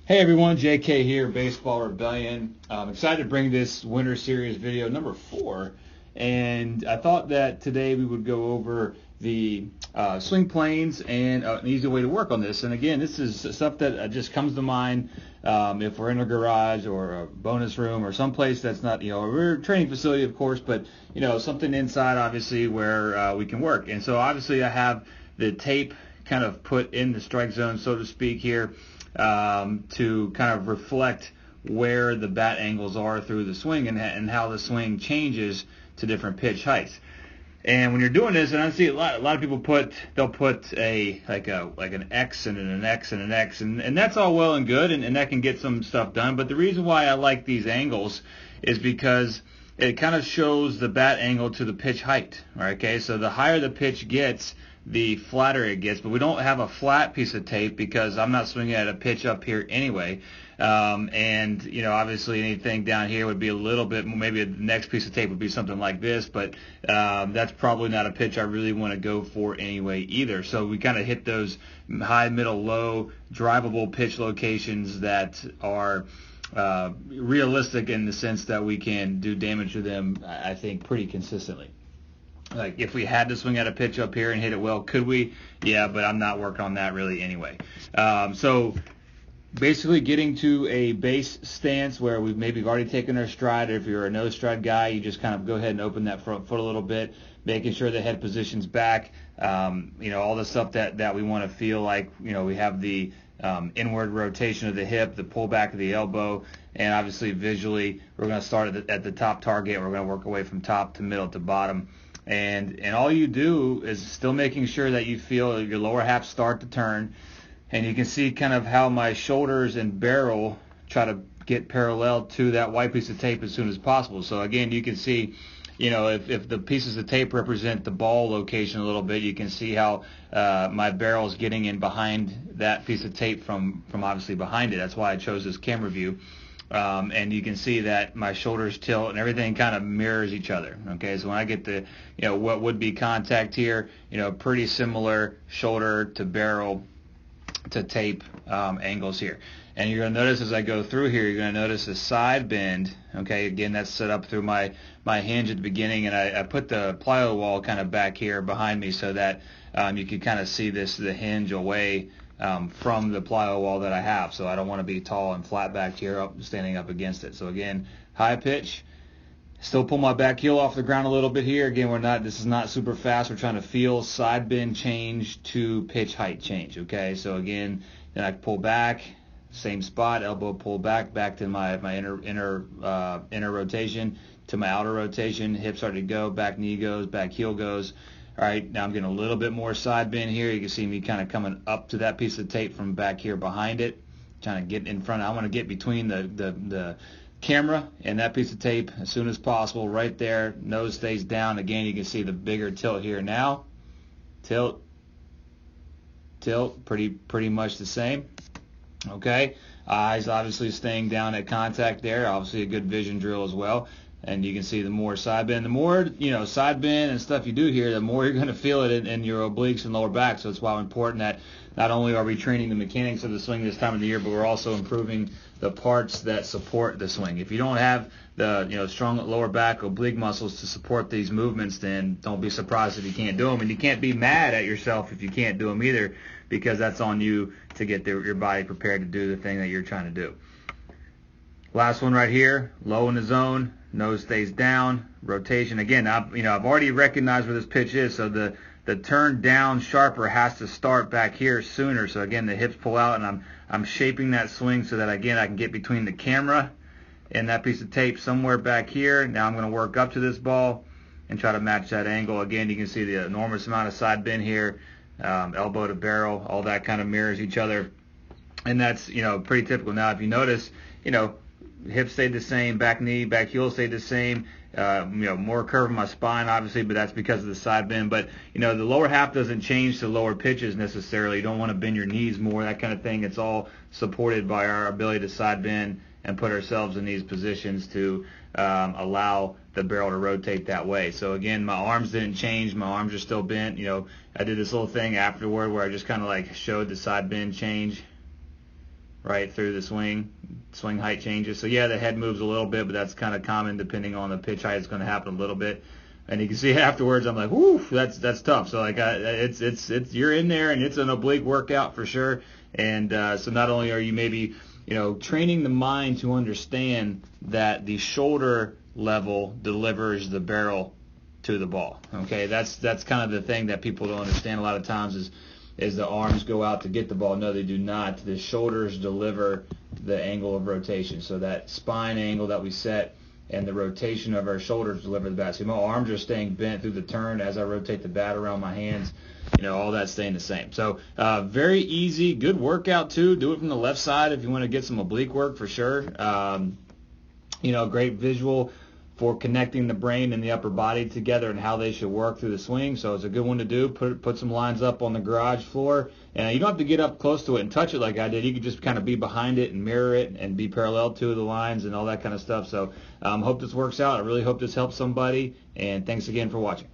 Hey everyone, JK here, Baseball Rebellion. I'm excited to bring this Winter Series video number 4, and I thought that today we would go over the swing planes and an easy way to work on this. And again, this is stuff that just comes to mind if we're in a garage or a bonus room or someplace that's not, we're a training facility of course, but something inside obviously where we can work. And so obviously I have the tape kind of put in the strike zone, so to speak, here. To kind of reflect where the bat angles are through the swing and how the swing changes to different pitch heights. And when you're doing this, and I see a lot of people they'll put like an X and an X and an X, and that's all well and good, and that can get some stuff done. But the reason why I like these angles is because it kind of shows the bat angle to the pitch height. Okay, so the higher the pitch gets, the flatter it gets, but we don't have a flat piece of tape because I'm not swinging at a pitch up here anyway. And obviously anything down here would be a little bit, maybe the next piece of tape would be something like this, but that's probably not a pitch I really want to go for anyway either. So we kind of hit those high, middle, low, drivable pitch locations that are realistic in the sense that we can do damage to them, I think, pretty consistently. Like if we had to swing at a pitch up here and hit it well, could we? Yeah, but I'm not working on that really anyway. So basically getting to a base stance where we've maybe already taken our stride. If you're a no stride guy, you just kind of go ahead and open that front foot a little bit, making sure the head position's back. All the stuff that we want to feel like, we have the inward rotation of the hip, the pull back of the elbow, and obviously visually we're going to start at the top target. We're going to work away from top to middle to bottom. And all you do is still making sure that you feel your lower half start to turn, and you can see kind of how my shoulders and barrel try to get parallel to that white piece of tape as soon as possible. So again, you can see, if the pieces of tape represent the ball location a little bit, you can see how my barrel's getting in behind that piece of tape from obviously behind it. That's why I chose this camera view. And you can see that my shoulders tilt and everything kind of mirrors each other. Okay, so when I get the, what would be contact here, pretty similar shoulder to barrel to tape angles here. And you're going to notice as I go through here, you're going to notice a side bend. Okay, again, that's set up through my hinge at the beginning, and I put the plyo wall kind of back here behind me so that you can kind of see the hinge away from the plyo wall that I have. So I don't want to be tall and flat back here standing up against it. So again, high pitch, still pull my back heel off the ground a little bit here. Again, this is not super fast. We're trying to feel side bend change to pitch height change. Okay, so again, then I pull back, same spot, elbow pull back to my inner rotation to my outer rotation. Hip started to go, back knee goes, back heel goes. All right, now I'm getting a little bit more side bend here. You can see me kind of coming up to that piece of tape from back here behind it, trying to get in front. I want to get between the camera and that piece of tape as soon as possible. Right there, nose stays down. Again, you can see the bigger tilt here now. Tilt, pretty much the same. Okay, eyes obviously staying down at contact there. Obviously a good vision drill as well. And you can see the more side bend, the more side bend and stuff you do here, the more you're going to feel it in your obliques and lower back. So it's why it's important that not only are we training the mechanics of the swing this time of the year, but we're also improving the parts that support the swing. If you don't have the strong lower back oblique muscles to support these movements, then don't be surprised if you can't do them. And you can't be mad at yourself if you can't do them either, because that's on you to get your body prepared to do the thing that you're trying to do. Last one right here, low in the zone. Nose stays down, rotation. Again, I've already recognized where this pitch is, so the turn down sharper has to start back here sooner. So again, the hips pull out, and I'm shaping that swing so that again I can get between the camera and that piece of tape somewhere back here. Now I'm going to work up to this ball and try to match that angle. Again, you can see the enormous amount of side bend here, elbow to barrel, all that kind of mirrors each other, and that's pretty typical. Now if you notice, hip stayed the same, back knee, back heel stayed the same. More curve in my spine, obviously, but that's because of the side bend. But the lower half doesn't change to lower pitches necessarily. You don't want to bend your knees more, that kind of thing. It's all supported by our ability to side bend and put ourselves in these positions to allow the barrel to rotate that way. So again, my arms didn't change. My arms are still bent. I did this little thing afterward where I just kind of like showed the side bend change right through the swing height changes. So yeah, the head moves a little bit, but that's kind of common depending on the pitch height. It's going to happen a little bit. And you can see afterwards, I'm like, whoo, that's tough. So like, it's you're in there, and it's an oblique workout for sure. And so not only are you maybe, training the mind to understand that the shoulder level delivers the barrel to the ball. Okay, that's kind of the thing that people don't understand a lot of times is the arms go out to get the ball. No, they do not. The shoulders deliver the angle of rotation. So that spine angle that we set and the rotation of our shoulders deliver the bat. So my arms are staying bent through the turn as I rotate the bat around my hands. All that's staying the same. So very easy, good workout too. Do it from the left side if you want to get some oblique work for sure. Great visual for connecting the brain and the upper body together and how they should work through the swing. So it's a good one to do. Put some lines up on the garage floor. And you don't have to get up close to it and touch it like I did. You could just kind of be behind it and mirror it and be parallel to the lines and all that kind of stuff. So hope this works out. I really hope this helps somebody. And thanks again for watching.